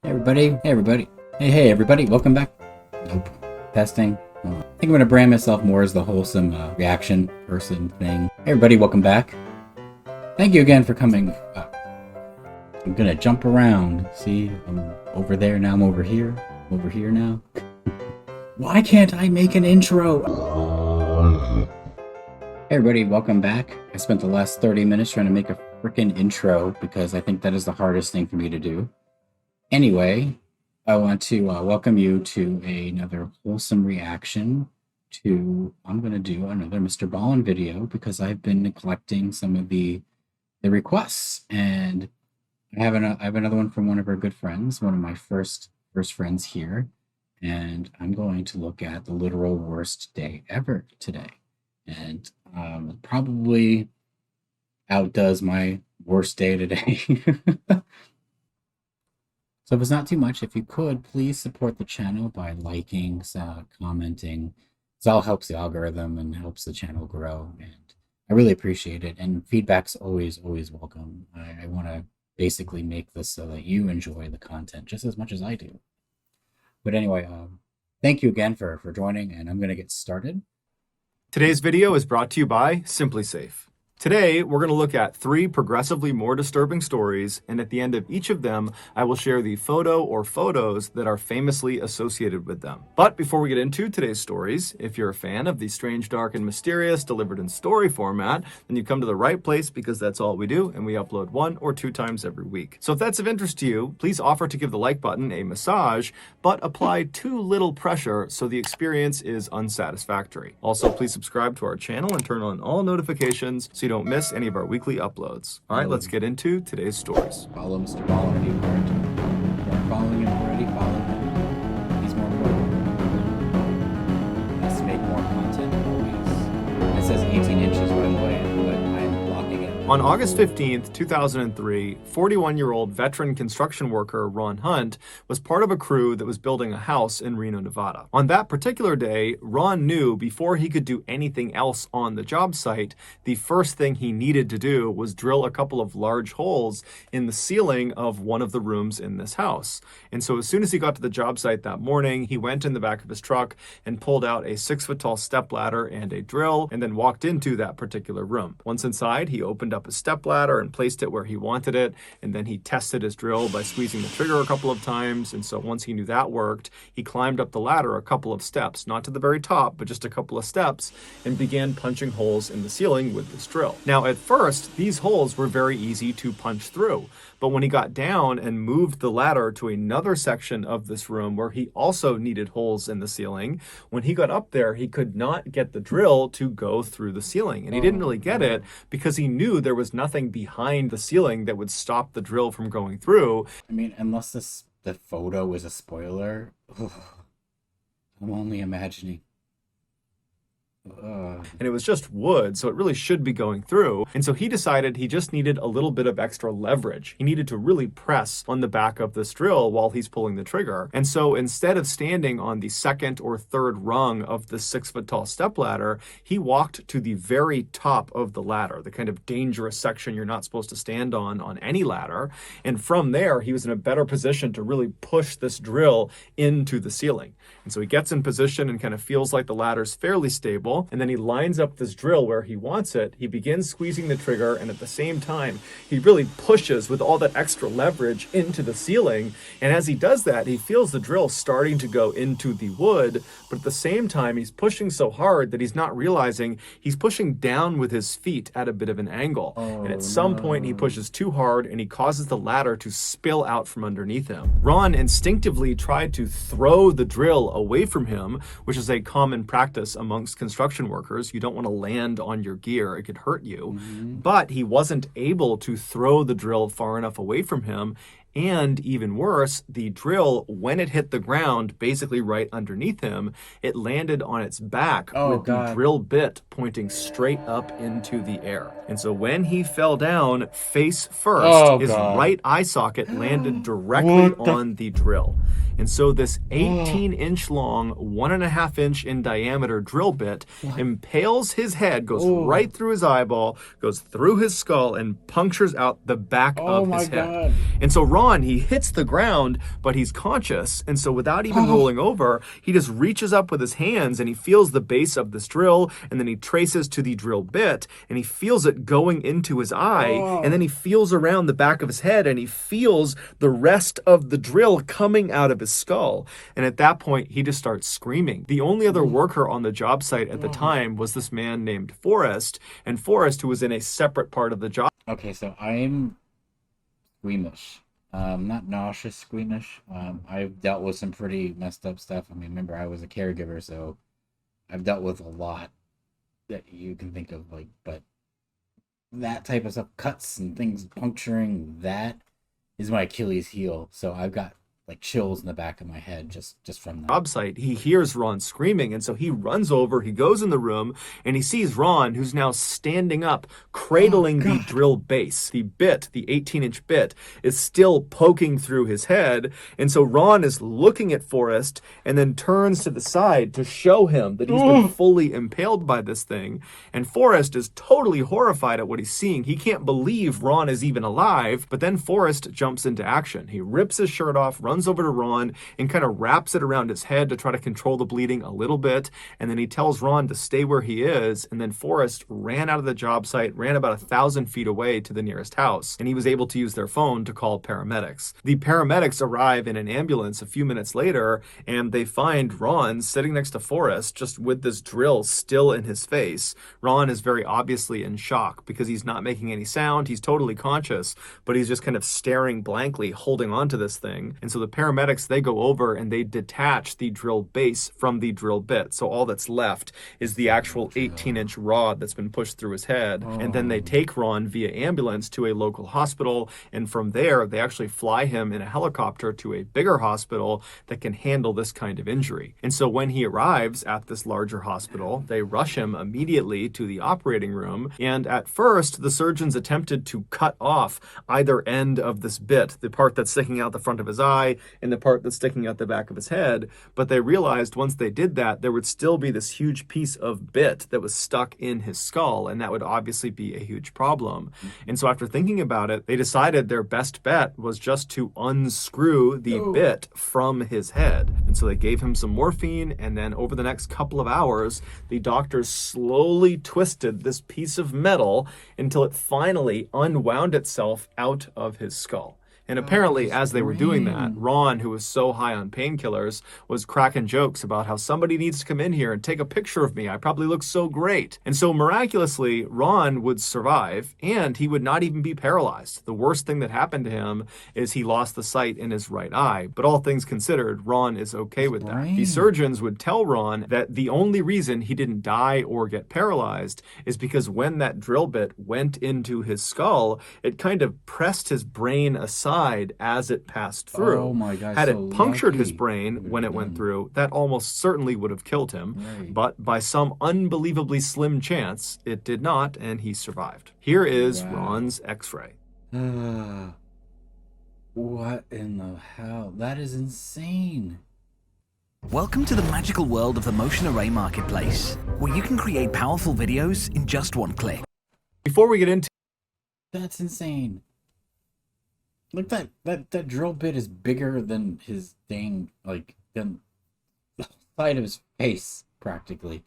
Hey everybody. Hey everybody, welcome back. Nope. Testing. I think I'm gonna brand myself more as the wholesome reaction person thing. Hey everybody, welcome back. Thank you again for coming. I'm gonna jump around. See, I'm over there, now I'm over here. I'm over here now. Why can't I make an intro? Hey everybody, welcome back. I spent the last 30 minutes trying to make a freaking intro because I think that is the hardest thing for me to do. Anyway, I want to welcome you to another wholesome reaction to, I'm going to do another MrBallen's video because I've been neglecting some of the requests. And I have another one from one of our good friends, one of my first friends here. And I'm going to look at the literal worst day ever today. And probably outdoes my worst day today. So if it's not too much, if you could, please support the channel by liking, commenting. This all helps the algorithm and helps the channel grow. And I really appreciate it. And feedback's always welcome. I want to basically make this so that you enjoy the content just as much as I do. But anyway, thank you again for joining, and I'm going to get started. Today's video is brought to you by SimpliSafe. Today, we're going to look at 3 progressively more disturbing stories, and at the end of each of them, I will share the photo or photos that are famously associated with them. But before we get into today's stories, if you're a fan of the strange, dark, and mysterious delivered in story format, then you've come to the right place because that's all we do, and we upload 1 or 2 times every week. So if that's of interest to you, please offer to give the like button a massage, but apply too little pressure so the experience is unsatisfactory. Also, please subscribe to our channel and turn on all notifications so you don't miss any of our weekly uploads. All right, let's get into today's stories. Follow MrBallen's if you aren't following him already. Follow him. He's more important. He has to make more content always. It says 18 inches, by the way, but I'm blocking it. On August 15th, 2003, 41-year-old veteran construction worker Ron Hunt was part of a crew that was building a house in Reno, Nevada. On that particular day, Ron knew before he could do anything else on the job site, the first thing he needed to do was drill a couple of large holes in the ceiling of one of the rooms in this house. And so as soon as he got to the job site that morning, he went in the back of his truck and pulled out a 6-foot-tall stepladder and a drill, and then walked into that particular room. Once inside, he opened up a stepladder and placed it where he wanted it, and then he tested his drill by squeezing the trigger a couple of times. And so once he knew that worked, he climbed up the ladder a couple of steps, not to the very top, but just a couple of steps, and began punching holes in the ceiling with this drill. Now, at first, these holes were very easy to punch through, but when he got down and moved the ladder to another section of this room where he also needed holes in the ceiling, when he got up there, he could not get the drill to go through the ceiling. And he didn't really get it because he knew there was nothing behind the ceiling that would stop the drill from going through. I mean, unless the photo is a spoiler, I'm only imagining. And it was just wood, so it really should be going through. And so he decided he just needed a little bit of extra leverage. He needed to really press on the back of this drill while he's pulling the trigger. And so instead of standing on the 2nd or 3rd rung of the 6-foot-tall stepladder, he walked to the very top of the ladder, the kind of dangerous section you're not supposed to stand on any ladder. And from there, he was in a better position to really push this drill into the ceiling. And so he gets in position and kind of feels like the ladder's fairly stable. And then he lines up this drill where he wants it. He begins squeezing the trigger, and at the same time, he really pushes with all that extra leverage into the ceiling. And as he does that, he feels the drill starting to go into the wood, but at the same time, he's pushing so hard that he's not realizing he's pushing down with his feet at a bit of an angle. And at some point, he pushes too hard, and he causes the ladder to spill out from underneath him. Ron instinctively tried to throw the drill away from him, which is a common practice amongst construction workers. You don't want to land on your gear. It could hurt you. But he wasn't able to throw the drill far enough away from him. And even worse, the drill, when it hit the ground, basically right underneath him, it landed on its back with the drill bit pointing straight up into the air. And so when he fell down face first, his right eye socket landed directly on the drill. And so this 18-inch long, 1.5-inch in diameter drill bit impales his head, goes right through his eyeball, goes through his skull, and punctures out the back of his head. And so Ron, he hits the ground, but he's conscious. And so without even rolling over, he just reaches up with his hands and he feels the base of this drill, and then he traces to the drill bit and he feels it going into his eye, and then he feels around the back of his head and he feels the rest of the drill coming out of his skull. And at that point, he just starts screaming. The only other worker on the job site at the time was this man named Forrest, and Forrest, who was in a separate part of the job. Okay, so I'm squeamish. Not nauseous, squeamish. I've dealt with some pretty messed up stuff. I mean, remember, I was a caregiver, so I've dealt with a lot that you can think of, like, but that type of stuff, cuts and things puncturing, that is my Achilles heel. So I've got like chills in the back of my head just from that. Job site. He hears Ron screaming, and so he runs over, he goes in the room, and he sees Ron, who's now standing up, cradling the drill base. The bit, the 18-inch bit, is still poking through his head, and so Ron is looking at Forrest and then turns to the side to show him that he's been fully impaled by this thing, and Forrest is totally horrified at what he's seeing. He can't believe Ron is even alive, but then Forrest jumps into action. He rips his shirt off, runs over to Ron and kind of wraps it around his head to try to control the bleeding a little bit, and then he tells Ron to stay where he is, and then Forrest ran out of the job site, ran about 1,000 feet away to the nearest house, and he was able to use their phone to call paramedics. The paramedics arrive in an ambulance a few minutes later, and they find Ron sitting next to Forrest, just with this drill still in his face. Ron is very obviously in shock because he's not making any sound, he's totally conscious, but he's just kind of staring blankly, holding on to this thing. And so the paramedics, they go over and they detach the drill base from the drill bit. So all that's left is the actual 18-inch rod that's been pushed through his head. And then they take Ron via ambulance to a local hospital. And from there, they actually fly him in a helicopter to a bigger hospital that can handle this kind of injury. And so when he arrives at this larger hospital, they rush him immediately to the operating room. And at first, the surgeons attempted to cut off either end of this bit, the part that's sticking out the front of his eye and the part that's sticking out the back of his head. But they realized once they did that, there would still be this huge piece of bit that was stuck in his skull, and that would obviously be a huge problem. And so after thinking about it, they decided their best bet was just to unscrew the bit from his head. And so they gave him some morphine, and then over the next couple of hours, the doctors slowly twisted this piece of metal until it finally unwound itself out of his skull. And apparently, as they were doing that, Ron, who was so high on painkillers, was cracking jokes about how somebody needs to come in here and take a picture of me. I probably look so great. And so miraculously, Ron would survive, and he would not even be paralyzed. The worst thing that happened to him is he lost the sight in his right eye. But all things considered, Ron is okay with that. The surgeons would tell Ron that the only reason he didn't die or get paralyzed is because when that drill bit went into his skull, it kind of pressed his brain aside as it passed through. Oh my God, Had so it punctured his lucky. brain when it went through, that almost certainly would have killed him. But by some unbelievably slim chance, it did not, and he survived. Here is Ron's x-ray. What in the hell? That is insane. Welcome to the magical world of the Motion Array Marketplace, where you can create powerful videos in just one click. Before we get into That's insane. Like that drill bit is bigger than his dang, like, than the side of his face, practically.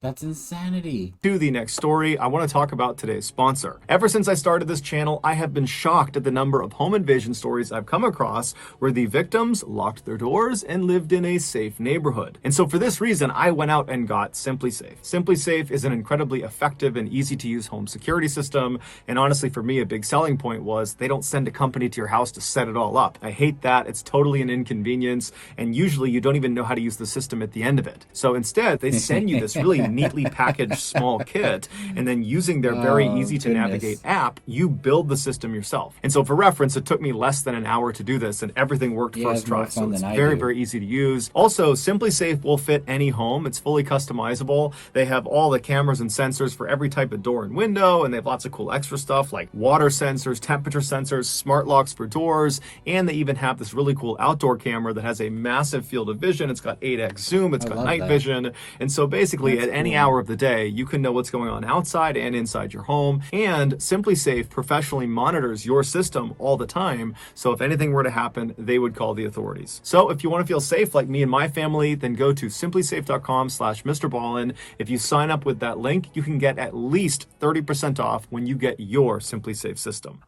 That's insanity. to the next story, I want to talk about today's sponsor. Ever since I started this channel, I have been shocked at the number of home invasion stories I've come across where the victims locked their doors and lived in a safe neighborhood. And so for this reason, I went out and got SimpliSafe. SimpliSafe is an incredibly effective and easy to use home security system. And honestly, for me, a big selling point was they don't send a company to your house to set it all up. I hate that. It's totally an inconvenience. And usually you don't even know how to use the system at the end of it. So instead, they send you this really neatly packaged small kit, and then using their very easy to navigate app, you build the system yourself. And so for reference, it took me less than an hour to do this, and everything worked first try. So it's very easy to use. Also, SimpliSafe will fit any home. It's fully customizable. They have all the cameras and sensors for every type of door and window, and they have lots of cool extra stuff like water sensors, temperature sensors, smart locks for doors, and they even have this really cool outdoor camera that has a massive field of vision. It's got 8x zoom, it's got night vision, and so basically at any any hour of the day, you can know what's going on outside and inside your home. And SimpliSafe professionally monitors your system all the time. So if anything were to happen, they would call the authorities. So if you want to feel safe like me and my family, then go to simplysafe.com/MrBallen. If you sign up with that link, you can get at least 30% off when you get your SimpliSafe system.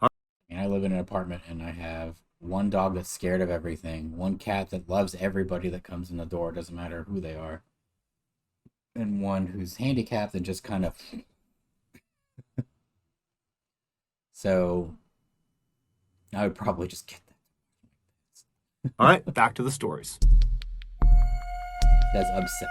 And I live in an apartment and I have one dog that's scared of everything, one cat that loves everybody that comes in the door, doesn't matter who they are, and one who's handicapped and just kind of... So I would probably just get that. All right, back to the stories. That's obsessed.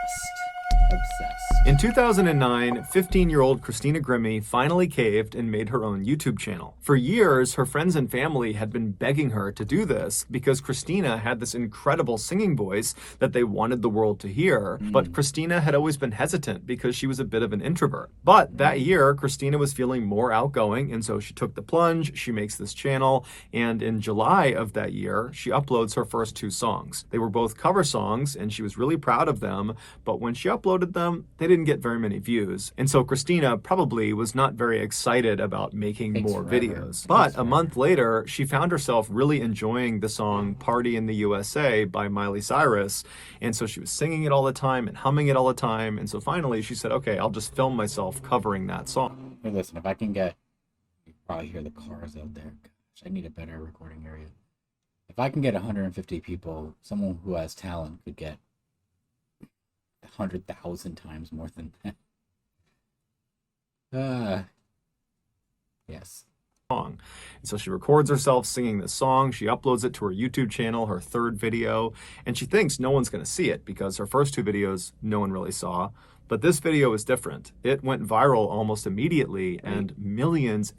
Obsessed. In 2009, 15-year-old Christina Grimmie finally caved and made her own YouTube channel. For years, her friends and family had been begging her to do this because Christina had this incredible singing voice that they wanted the world to hear. But Christina had always been hesitant because she was a bit of an introvert. But that year, Christina was feeling more outgoing, and so she took the plunge. She makes this channel, and in July of that year, she uploads her first 2 songs. They were both cover songs, and she was really proud of them, but when she uploaded them, they didn't get very many views. And so Christina probably was not very excited about making more videos. But a month later, she found herself really enjoying the song Party in the USA by Miley Cyrus. And so she was singing it all the time and humming it all the time. And so finally she said, okay, I'll just film myself covering that song. Hey, listen, if I can get... You probably hear the cars out there. Gosh, I need a better recording area. If I can get 150 people, someone who has talent could get 100,000 times more than that. Yes. And so she records herself singing this song. She uploads it to her YouTube channel, her 3rd video, and she thinks no one's going to see it because her first 2 videos no one really saw. But this video is different. It went viral almost immediately, and millions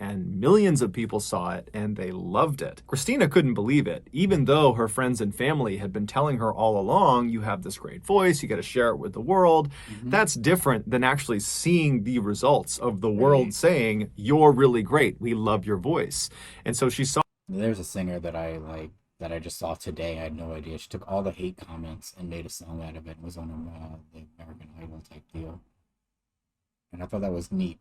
of people saw it, and they loved it. Christina couldn't believe it, even though her friends and family had been telling her all along, you have this great voice, you got to share it with the world. That's different than actually seeing the results of the world saying, you're really great, we love your voice. And so she saw... There's a singer that I like, that I just saw today. I had no idea. She took all the hate comments and made a song out of it and was on the American Idol type deal. And I thought that was neat.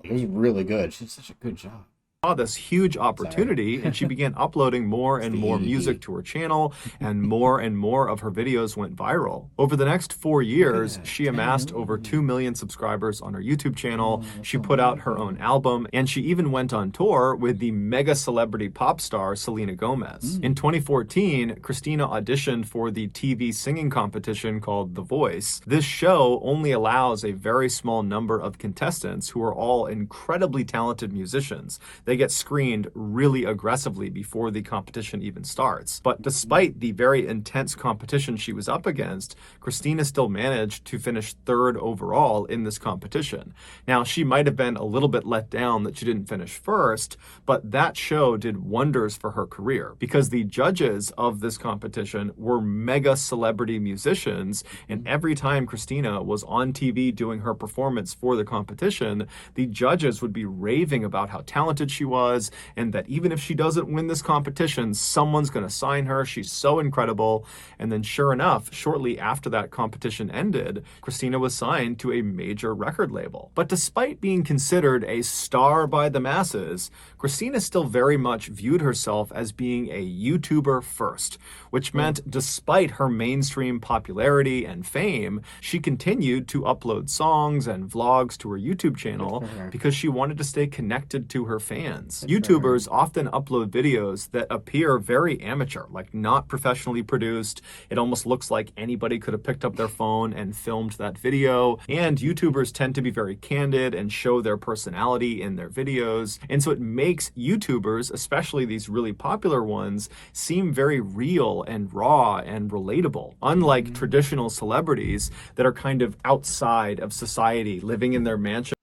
It was really good. She did such a good job. Saw this huge opportunity and she began uploading more and more music to her channel, and more of her videos went viral. Over the next 4 years, she amassed over 2 million subscribers on her YouTube channel. She put out her own album, and she even went on tour with the mega celebrity pop star Selena Gomez. In 2014, Christina auditioned for the TV singing competition called The Voice. This show only allows a very small number of contestants who are all incredibly talented musicians. They get screened really aggressively before the competition even starts. But despite the very intense competition she was up against, Christina still managed to finish 3rd overall in this competition. Now, she might have been a little bit let down that she didn't finish 1st, but that show did wonders for her career because the judges of this competition were mega celebrity musicians, and every time Christina was on TV doing her performance for the competition, the judges would be raving about how talented she was, and that even if she doesn't win this competition, someone's going to sign her. She's so incredible. And then sure enough, shortly after that competition ended, Christina was signed to a major record label. But despite being considered a star by the masses, Christina still very much viewed herself as being a YouTuber first, which meant despite her mainstream popularity and fame, she continued to upload songs and vlogs to her YouTube channel because she wanted to stay connected to her fans. YouTubers often upload videos that appear very amateur, like not professionally produced. It almost looks like anybody could have picked up their phone and filmed that video. And YouTubers tend to be very candid and show their personality in their videos. And so it makes YouTubers, especially these really popular ones, seem very real and raw and relatable, unlike traditional celebrities that are kind of outside of society, living in their mansion.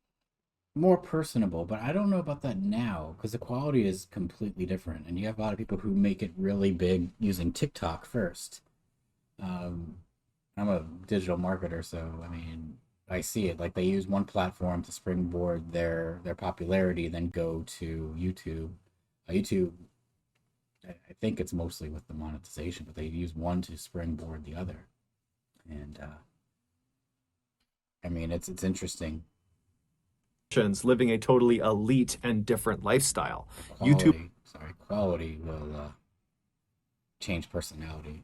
More personable, but I don't know about that now because the quality is completely different, and you have a lot of people who make it really big using TikTok first. I'm a digital marketer, so I mean, I see it. Like they use one platform to springboard their popularity, then go to YouTube. YouTube, I think it's mostly with the monetization, but they use one to springboard the other, and I mean, it's interesting. living a totally elite and different lifestyle. YouTube Quality will change personality.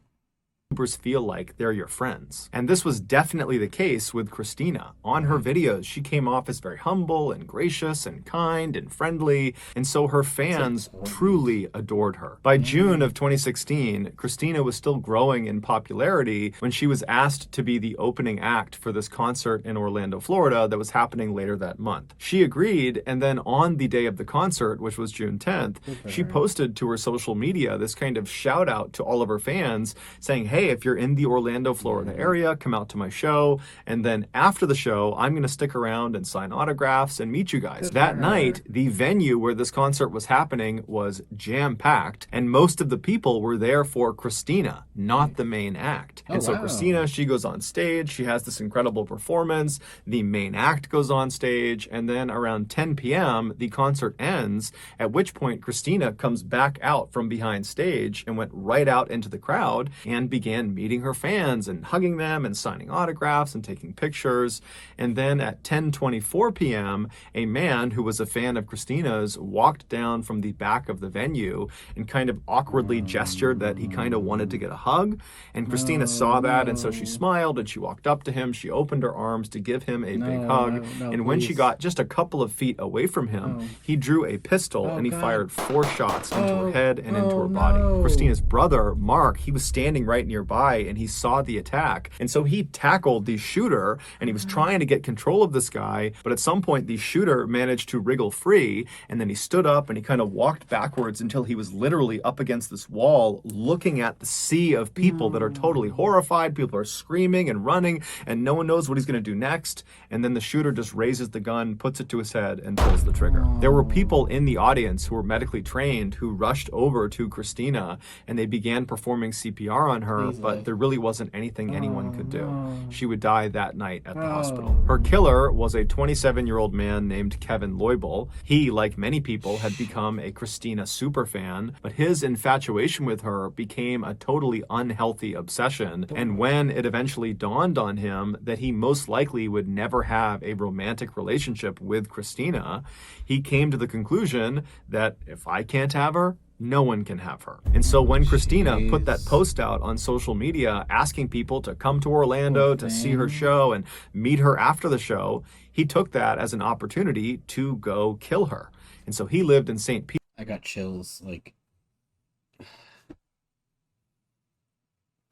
YouTubers feel like they're your friends. And this was definitely the case with Christina. On her videos, she came off as very humble and gracious and kind and friendly, and so her fans truly adored her. By June of 2016, Christina was still growing in popularity when she was asked to be the opening act for this concert in Orlando, Florida that was happening later that month. She agreed, and then on the day of the concert, which was June 10th, she posted to her social media this kind of shout out to all of her fans saying, hey, if you're in the Orlando, Florida area, come out to my show. And then after the show, I'm going to stick around and sign autographs and meet you guys. That night, the venue where this concert was happening was jam-packed, and most of the people were there for Christina, not the main act. And so Christina, she goes on stage, she has this incredible performance, the main act goes on stage, and then around 10 p.m., the concert ends, at which point Christina comes back out from behind stage and went right out into the crowd and began meeting her fans and hugging them and signing autographs and taking pictures. And then at 10:24 p.m., a man who was a fan of Christina's walked down from the back of the venue and kind of awkwardly gestured that he kind of wanted to get a hug. And Christina saw that, and so she smiled and she walked up to him. She opened her arms to give him a big hug. And when she got just a couple of feet away from him, he drew a pistol and he fired 4 shots into her head and into her body. Christina's brother, Mark, he was standing right nearby and he saw the attack. And so he tackled the shooter and he was trying to get control of this guy. But at some point, the shooter managed to wriggle free. And then he stood up and he kind of walked backwards until he was literally up against this wall, looking at the sea of people that are totally horrified. People are screaming and running and no one knows what he's going to do next. And then the shooter just raises the gun, puts it to his head and pulls the trigger. There were people in the audience who were medically trained who rushed over to Christina and they began performing CPR on her, but there really wasn't anything anyone could do. She would die that night at the hospital. Her killer was a 27-year-old man named Kevin Loibel. He, like many people, had become a Christina superfan, but his infatuation with her became a totally unhealthy obsession. And when it eventually dawned on him that he most likely would never have a romantic relationship with Christina, he came to the conclusion that if I can't have her, no one can have her. And so when Christina put that post out on social media asking people to come to Orlando to see her show and meet her after the show, he took that as an opportunity to go kill her. And so he lived in St. Pete. I got chills. Like,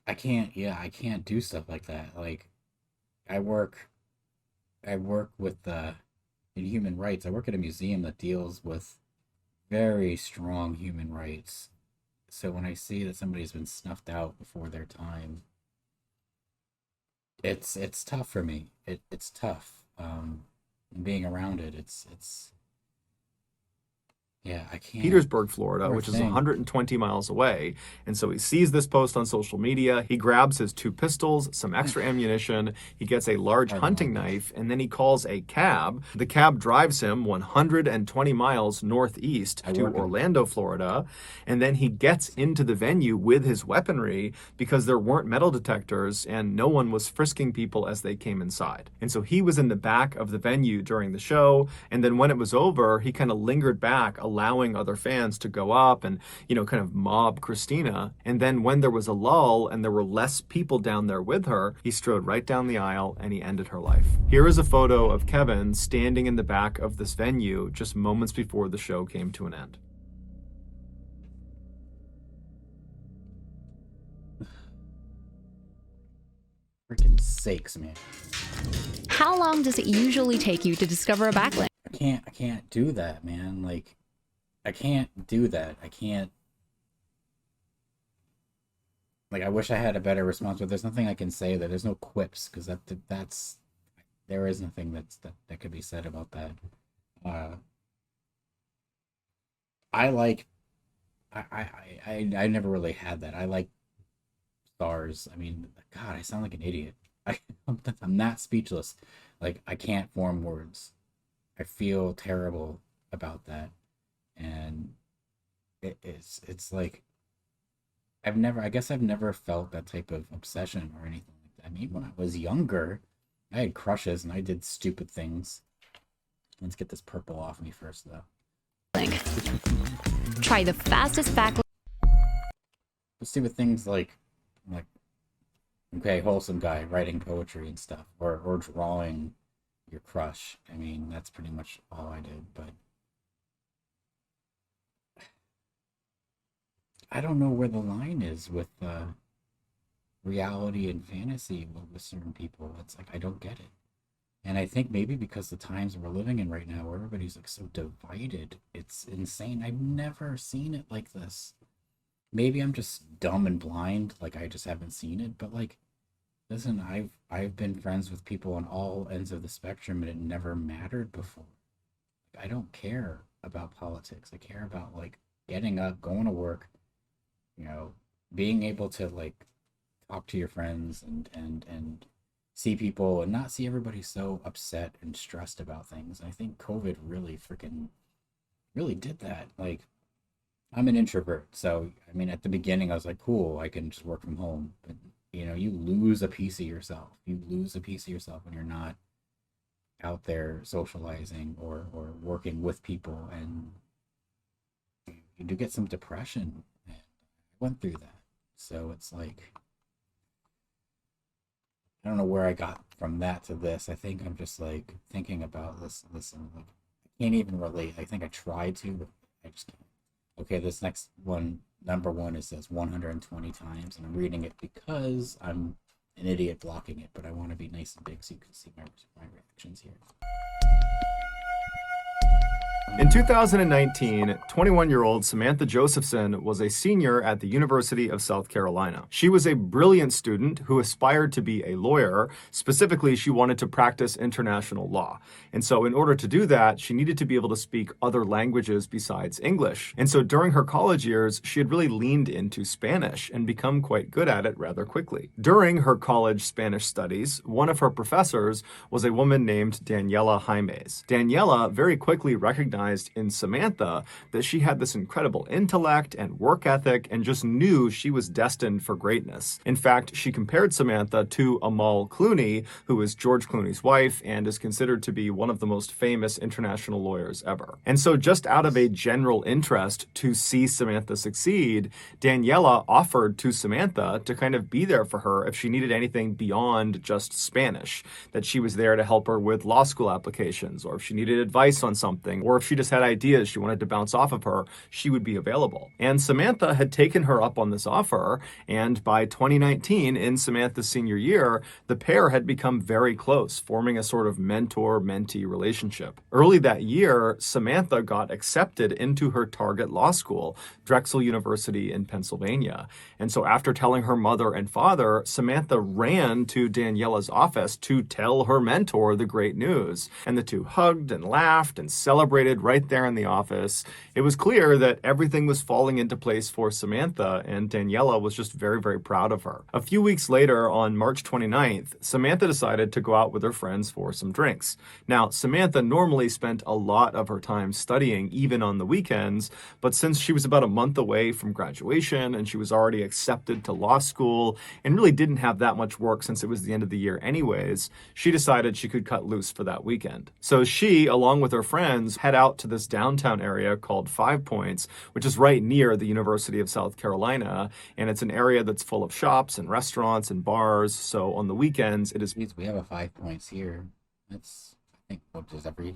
I can't do stuff like that. Like, I work with in human rights. I work at a museum that deals with very strong human rights. So when I see that somebody's been snuffed out before their time, it's tough for me. It's tough. Being around it, it's yeah, I can't. Petersburg, Florida, which is 120 miles away. And so he sees this post on social media. He grabs his 2 pistols, some extra ammunition. He gets a large hunting knife, and then he calls a cab. The cab drives him 120 miles northeast to Orlando, Florida. And then he gets into the venue with his weaponry because there weren't metal detectors and no one was frisking people as they came inside. And so he was in the back of the venue during the show. And then when it was over, he kind of lingered back, allowing other fans to go up and, kind of mob Christina. And then when there was a lull and there were less people down there with her, he strode right down the aisle and he ended her life. Here is a photo of Kevin standing in the back of this venue just moments before the show came to an end. Freaking sakes, man. How long does it usually take you to discover a backlink? I can't do that, man. Like, I can't do that. I can't. Like, I wish I had a better response, but there's nothing I can say. There's no quips, because there is nothing that could be said about that. I never really had that. I like stars. I mean, God, I sound like an idiot. I'm that speechless. Like, I can't form words. I feel terrible about that. And it's like, I guess I've never felt that type of obsession or anything like that. I mean, when I was younger, I had crushes and I did stupid things. Let's get this purple off me first, though. Try the fastest backlink. Stupid things like, okay, wholesome guy writing poetry and stuff, or drawing your crush. I mean, that's pretty much all I did, but I don't know where the line is with reality and fantasy with certain people. It's like I don't get it. And I think maybe because the times we're living in right now, where everybody's like so divided, it's insane. I've never seen it like this. Maybe I'm just dumb and blind, like I just haven't seen it. But like, listen, I've been friends with people on all ends of the spectrum, and it never mattered before. I don't care about politics. I care about like getting up, going to work, being able to like talk to your friends and see people and not see everybody so upset and stressed about things. I think COVID really did that. Like, I'm an introvert, so I mean, at the beginning I was like, cool, I can just work from home. But you lose a piece of yourself. You lose a piece of yourself when you're not out there socializing or working with people, and you do get some depression. And I went through that. So it's like, I don't know where I got from that to this. I think I'm just like thinking about this and like I can't even relate. I think I tried to, but I just can't. Okay, this next one, number one, it says 120 times, and I'm reading it because I'm an idiot blocking it, but I want to be nice and big so you can see my reactions here. In 2019, 21-year-old Samantha Josephson was a senior at the University of South Carolina. She was a brilliant student who aspired to be a lawyer. Specifically, she wanted to practice international law. And so in order to do that, she needed to be able to speak other languages besides English. And so during her college years, she had really leaned into Spanish and become quite good at it rather quickly. During her college Spanish studies, one of her professors was a woman named Daniela Jaimes. Daniela very quickly recognized in Samantha that she had this incredible intellect and work ethic and just knew she was destined for greatness. In fact, she compared Samantha to Amal Clooney, who is George Clooney's wife and is considered to be one of the most famous international lawyers ever. And so just out of a general interest to see Samantha succeed, Daniela offered to Samantha to kind of be there for her if she needed anything beyond just Spanish, that she was there to help her with law school applications, or if she needed advice on something, or if she just had ideas she wanted to bounce off of her, she would be available. And Samantha had taken her up on this offer, and by 2019, in Samantha's senior year, the pair had become very close, forming a sort of mentor-mentee relationship. Early that year, Samantha got accepted into her target law school, Drexel University in Pennsylvania. And so after telling her mother and father, Samantha ran to Daniela's office to tell her mentor the great news. And the two hugged and laughed and celebrated right there in the office. It was clear that everything was falling into place for Samantha, and Daniela was just very, very proud of her. A few weeks later, on March 29th, Samantha decided to go out with her friends for some drinks. Now, Samantha normally spent a lot of her time studying, even on the weekends, but since she was about a month away from graduation and she was already accepted to law school and really didn't have that much work since it was the end of the year anyways, she decided she could cut loose for that weekend. So she, along with her friends, head out to this downtown area called Five Points, which is right near the University of South Carolina, and it's an area that's full of shops and restaurants and bars. So on the weekends, it is... We have a 5 Points here. That's, I think, what does every,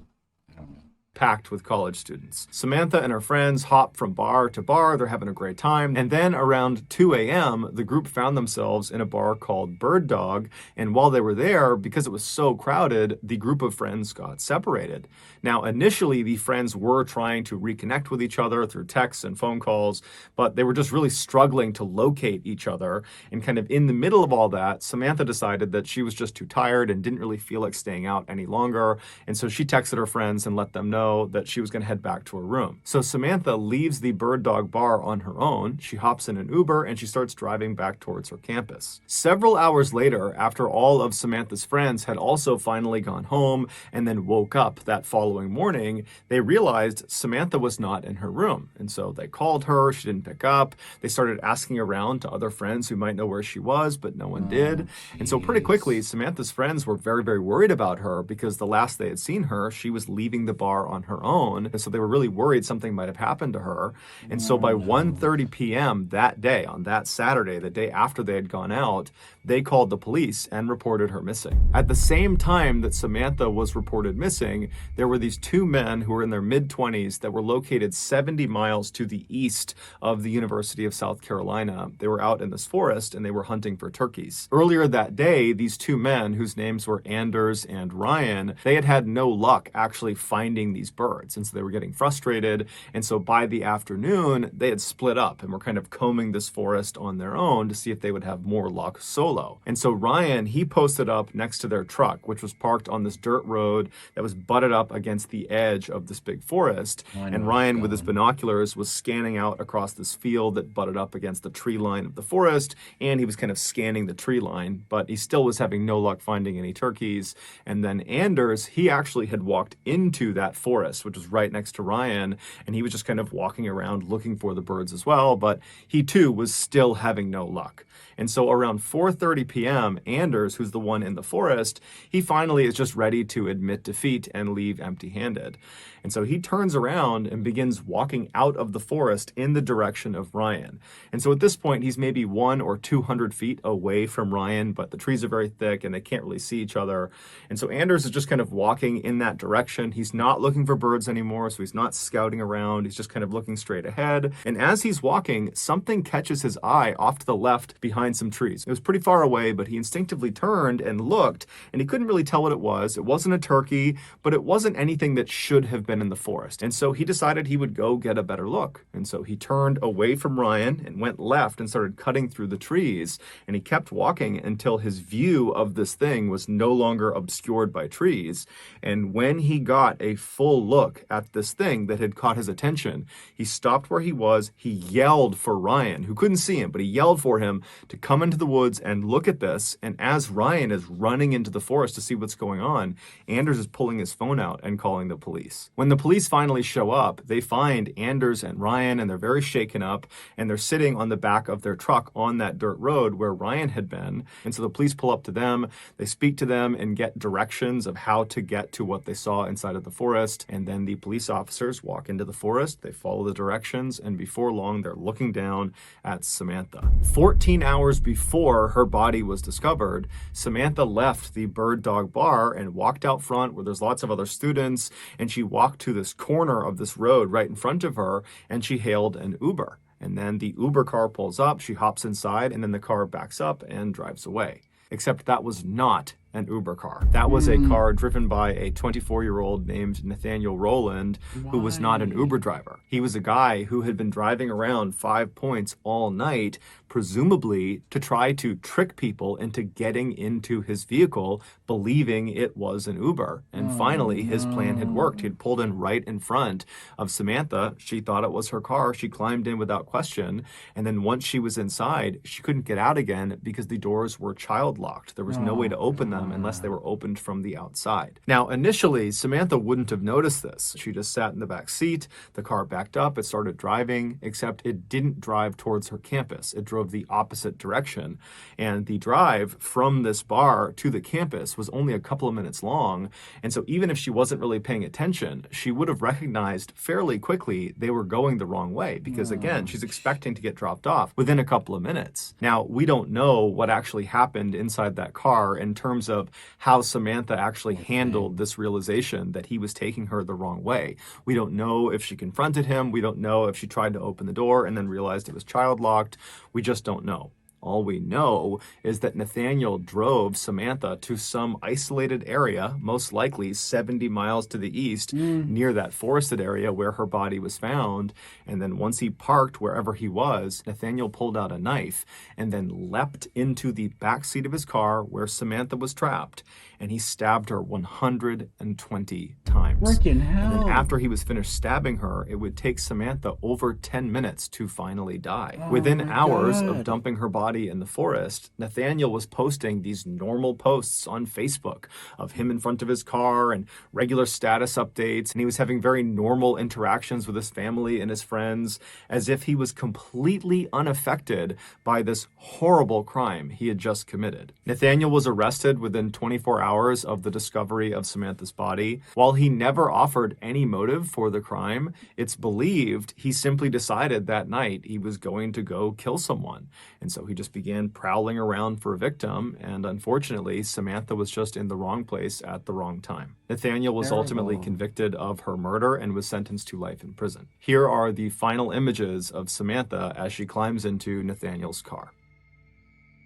I don't know. Packed with college students. Samantha and her friends hop from bar to bar. They're having a great time. And then around 2 a.m., the group found themselves in a bar called Bird Dog. And while they were there, because it was so crowded, the group of friends got separated. Now, initially, the friends were trying to reconnect with each other through texts and phone calls, but they were just really struggling to locate each other. And kind of in the middle of all that, Samantha decided that she was just too tired and didn't really feel like staying out any longer. And so she texted her friends and let them know know that she was going to head back to her room. So Samantha leaves the Bird Dog Bar on her own. She hops in an Uber and she starts driving back towards her campus. Several hours later, after all of Samantha's friends had also finally gone home and then woke up that following morning, they realized Samantha was not in her room. And so they called her, she didn't pick up. They started asking around to other friends who might know where she was, but no one did. And so pretty quickly, Samantha's friends were very, very worried about her because the last they had seen her, she was leaving the bar on her own. And so they were really worried something might have happened to her. And so by 1:30 p.m. that day, on that Saturday, the day after they had gone out, they called the police and reported her missing. At the same time that Samantha was reported missing, there were these two men who were in their mid-20s that were located 70 miles to the east of the University of South Carolina. They were out in this forest and they were hunting for turkeys. Earlier that day, these two men, whose names were Anders and Ryan, they had had no luck actually finding these birds. And so they were getting frustrated. And so by the afternoon, they had split up and were kind of combing this forest on their own to see if they would have more luck solo. And so Ryan, he posted up next to their truck, which was parked on this dirt road that was butted up against the edge of this big forest. And Ryan, with his binoculars, was scanning out across this field that butted up against the tree line of the forest. And he was kind of scanning the tree line, but he still was having no luck finding any turkeys. And then Anders, he actually had walked into that forest, which was right next to Ryan. And he was just kind of walking around looking for the birds as well. But he too was still having no luck. And so around 4:30 p.m., Anders, who's the one in the forest, he finally is just ready to admit defeat and leave empty-handed. And so he turns around and begins walking out of the forest in the direction of Ryan. And so at this point, he's maybe 100 or 200 feet away from Ryan, but the trees are very thick and they can't really see each other. And so Anders is just kind of walking in that direction. He's not looking for birds anymore, so he's not scouting around. He's just kind of looking straight ahead. And as he's walking, something catches his eye off to the left behind some trees. It was pretty far away, but he instinctively turned and looked, and he couldn't really tell what it was. It wasn't a turkey, but it wasn't anything that should have been in the forest. And so he decided he would go get a better look. And so he turned away from Ryan and went left and started cutting through the trees. And he kept walking until his view of this thing was no longer obscured by trees. And when he got a full look at this thing that had caught his attention, he stopped where he was. He yelled for Ryan, who couldn't see him, but he yelled for him to come into the woods and look at this. And as Ryan is running into the forest to see what's going on, Anders is pulling his phone out and calling the police. When the police finally show up, they find Anders and Ryan, and they're very shaken up, and they're sitting on the back of their truck on that dirt road where Ryan had been. And so the police pull up to them, they speak to them and get directions of how to get to what they saw inside of the forest. And then the police officers walk into the forest, they follow the directions, and before long, they're looking down at Samantha. 14 hours before her body was discovered, Samantha left the Bird Dog Bar and walked out front where there's lots of other students, and she walked to this corner of this road right in front of her, and she hailed an Uber. And then the Uber car pulls up, she hops inside, and then the car backs up and drives away. Except that was not an Uber car. That was a car driven by a 24-year-old named Nathaniel Rowland, who was not an Uber driver. He was a guy who had been driving around 5 Points all night, presumably to try to trick people into getting into his vehicle, believing it was an Uber. And finally, his plan had worked. He had pulled in right in front of Samantha. She thought it was her car. She climbed in without question. And then once she was inside, she couldn't get out again because the doors were child locked. There was no way to open them unless they were opened from the outside. Now, initially, Samantha wouldn't have noticed this. She just sat in the back seat. The car backed up. It started driving, except it didn't drive towards her campus. It drove the opposite direction. And the drive from this bar to the campus was only a couple of minutes long. And so even if she wasn't really paying attention, she would have recognized fairly quickly they were going the wrong way because, again, she's expecting to get dropped off within a couple of minutes. Now, we don't know what actually happened inside that car in terms of how Samantha actually handled this realization that he was taking her the wrong way. We don't know if she confronted him. We don't know if she tried to open the door and then realized it was child locked. We just don't know. All we know is that Nathaniel drove Samantha to some isolated area, most likely 70 miles to the east, near that forested area where her body was found. And then once he parked wherever he was, Nathaniel pulled out a knife and then leapt into the back seat of his car where Samantha was trapped, and he stabbed her 120 times. Freaking And then hell. after he was finished stabbing her, it would take Samantha over 10 minutes to finally die. Within my hours of God. dumping her body in the forest, Nathaniel was posting these normal posts on Facebook of him in front of his car and regular status updates, and he was having very normal interactions with his family and his friends, as if he was completely unaffected by this horrible crime he had just committed. Nathaniel was arrested within 24 hours of the discovery of Samantha's body. While he never offered any motive for the crime, it's believed he simply decided that night he was going to go kill someone. And so he just began prowling around for a victim, and unfortunately, Samantha was just in the wrong place at the wrong time. Nathaniel was ultimately Terrible. convicted of her murder and was sentenced to life in prison. Here are the final images of Samantha as she climbs into Nathaniel's car.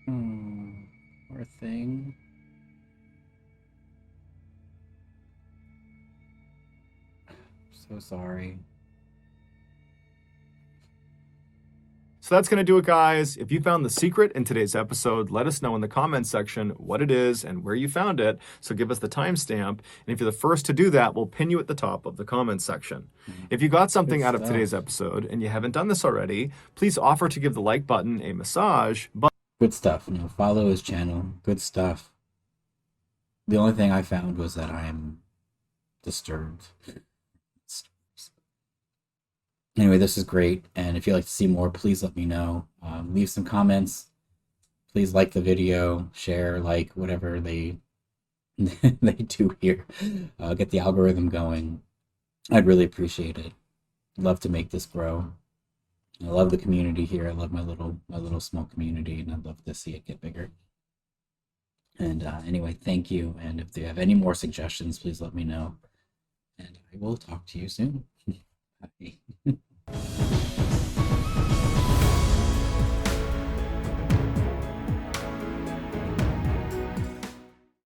Poor thing. So sorry. So that's going to do it, guys. If you found the secret in today's episode, let us know in the comments section what it is and where you found it. So give us the timestamp. And if you're the first to do that, we'll pin you at the top of the comments section. If you got something out of today's episode and you haven't done this already, please offer to give the like button a massage. Good stuff. You know, follow his channel. Good stuff. The only thing I found was that I'm disturbed. Anyway, this is great, and if you'd like to see more, please let me know. Leave some comments. Please like the video, share, like, whatever they they do here. Get the algorithm going. I'd really appreciate it. Love to make this grow. I love the community here. I love my little small community, and I'd love to see it get bigger. And anyway, thank you. And if you have any more suggestions, please let me know. And I will talk to you soon. Bye.